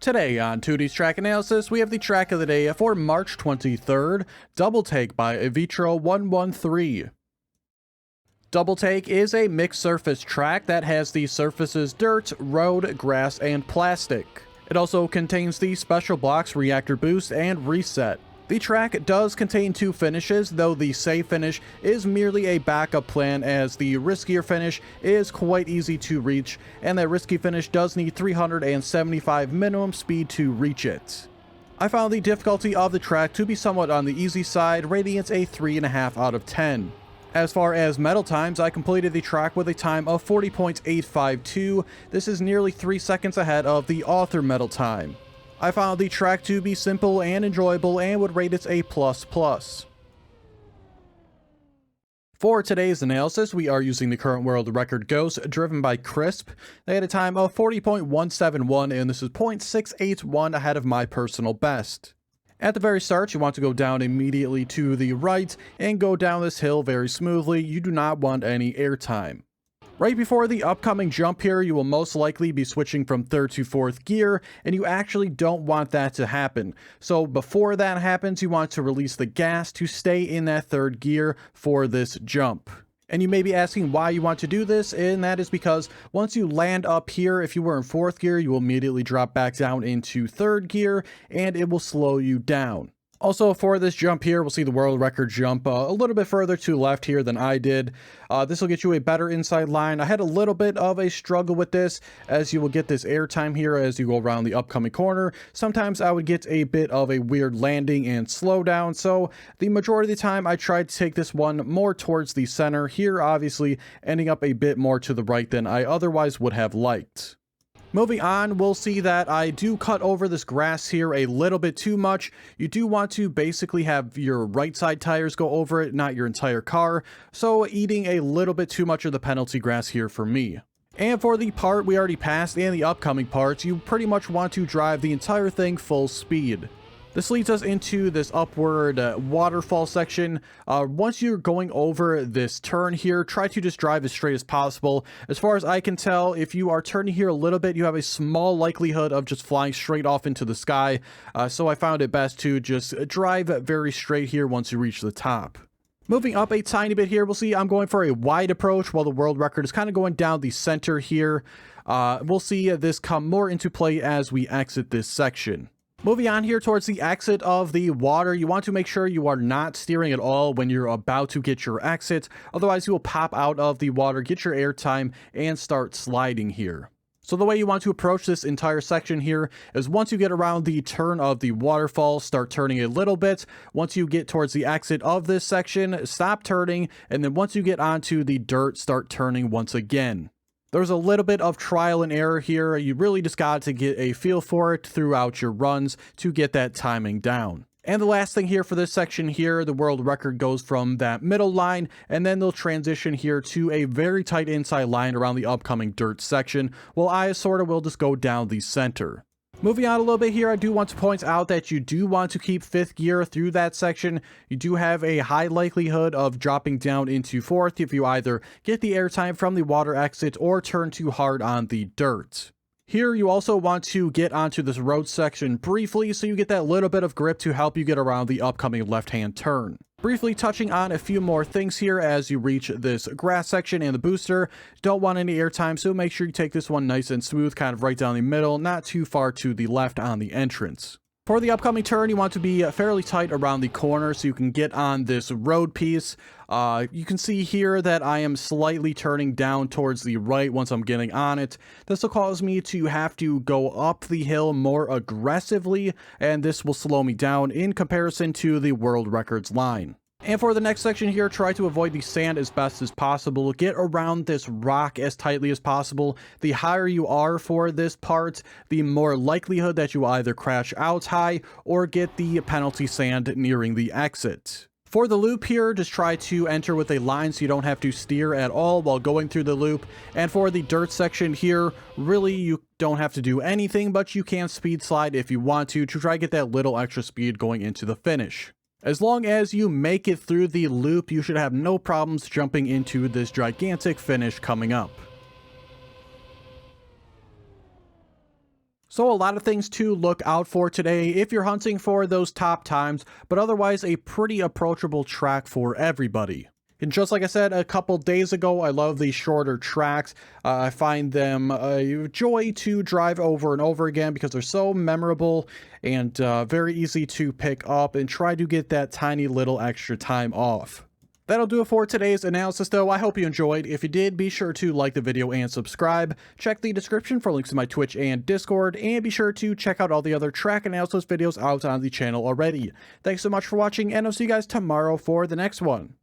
Today on Teuty's track analysis, we have the track of the day for March 23rd, Double Take by Vitro 113. Double Take is a mixed surface track that has the surfaces dirt, road, grass, and plastic. It also contains the special blocks Reactor Boost and Reset. The track does contain two finishes, though the safe finish is merely a backup plan as the riskier finish is quite easy to reach, and that risky finish does need 375 minimum speed to reach it. I found the difficulty of the track to be somewhat on the easy side, rating it a 3.5 out of 10. As far as medal times, I completed the track with a time of 40.852. This is nearly 3 seconds ahead of the author medal time. I found the track to be simple and enjoyable and would rate it a plus plus. For today's analysis, we are using the current world record Ghost driven by Crisp. They had a time of 40.171 and this is 0.681 ahead of my personal best. At the very start, you want to go down immediately to the right and go down this hill very smoothly. You do not want any airtime. Right before the upcoming jump here, you will most likely be switching from 3rd to 4th gear, and you actually don't want that to happen. So before that happens, you want to release the gas to stay in that 3rd gear for this jump. And you may be asking why you want to do this, and that is because once you land up here, if you were in 4th gear, you will immediately drop back down into 3rd gear, and it will slow you down. Also, for this jump here, we'll see the world record jump a little bit further to left here than I did. This will get you a better inside line. I had a little bit of a struggle with this, as you will get this air time here as you go around the upcoming corner. Sometimes I would get a bit of a weird landing and slow down, so the majority of the time I tried to take this one more towards the center. Here, obviously, ending up a bit more to the right than I otherwise would have liked. Moving on, we'll see that I do cut over this grass here a little bit too much. You do want to basically have your right side tires go over it, not your entire car. So eating a little bit too much of the penalty grass here for me. And for the part we already passed and the upcoming parts, you pretty much want to drive the entire thing full speed. This leads us into this upward waterfall section. Once you're going over this turn here, try to just drive as straight as possible. As far as I can tell, if you are turning here a little bit, you have a small likelihood of just flying straight off into the sky. So I found it best to just drive very straight here once you reach the top. Moving up a tiny bit here, we'll see I'm going for a wide approach while the world record is kind of going down the center here. We'll see this come more into play as we exit this section. Moving on here towards the exit of the water, you want to make sure you are not steering at all when you're about to get your exit. Otherwise, you will pop out of the water, get your air time, and start sliding here. So the way you want to approach this entire section here is once you get around the turn of the waterfall, start turning a little bit. Once you get towards the exit of this section, stop turning. And then once you get onto the dirt, start turning once again. There's a little bit of trial and error here. You really just got to get a feel for it throughout your runs to get that timing down. And the last thing here for this section here, the world record goes from that middle line, and then they'll transition here to a very tight inside line around the upcoming dirt section, while I sort of will just go down the center. Moving on a little bit here, I do want to point out that you do want to keep 5th gear through that section. You do have a high likelihood of dropping down into 4th if you either get the airtime from the water exit or turn too hard on the dirt. Here, you also want to get onto this road section briefly so you get that little bit of grip to help you get around the upcoming left-hand turn. Briefly touching on a few more things here as you reach this grass section and the booster. Don't want any airtime, so make sure you take this one nice and smooth, kind of right down the middle, not too far to the left on the entrance. For the upcoming turn, you want to be fairly tight around the corner so you can get on this road piece. You can see here that I am slightly turning down towards the right once I'm getting on it. This will cause me to have to go up the hill more aggressively, and this will slow me down in comparison to the world records line. And for the next section here, try to avoid the sand as best as possible. Get around this rock as tightly as possible. The higher you are for this part, the more likelihood that you will either crash out high or get the penalty sand nearing the exit. For the loop here, just try to enter with a line so you don't have to steer at all while going through the loop. And for the dirt section here, really you don't have to do anything, but you can speed slide if you want to try to get that little extra speed going into the finish. As long as you make it through the loop, you should have no problems jumping into this gigantic finish coming up. So a lot of things to look out for today if you're hunting for those top times, but otherwise a pretty approachable track for everybody. And just like I said a couple days ago, I love these shorter tracks. I find them a joy to drive over and over again because they're so memorable and very easy to pick up and try to get that tiny little extra time off. That'll do it for today's analysis though. I hope you enjoyed. If you did, be sure to like the video and subscribe. Check the description for links to my Twitch and Discord, and be sure to check out all the other track analysis videos out on the channel already. Thanks so much for watching, and I'll see you guys tomorrow for the next one.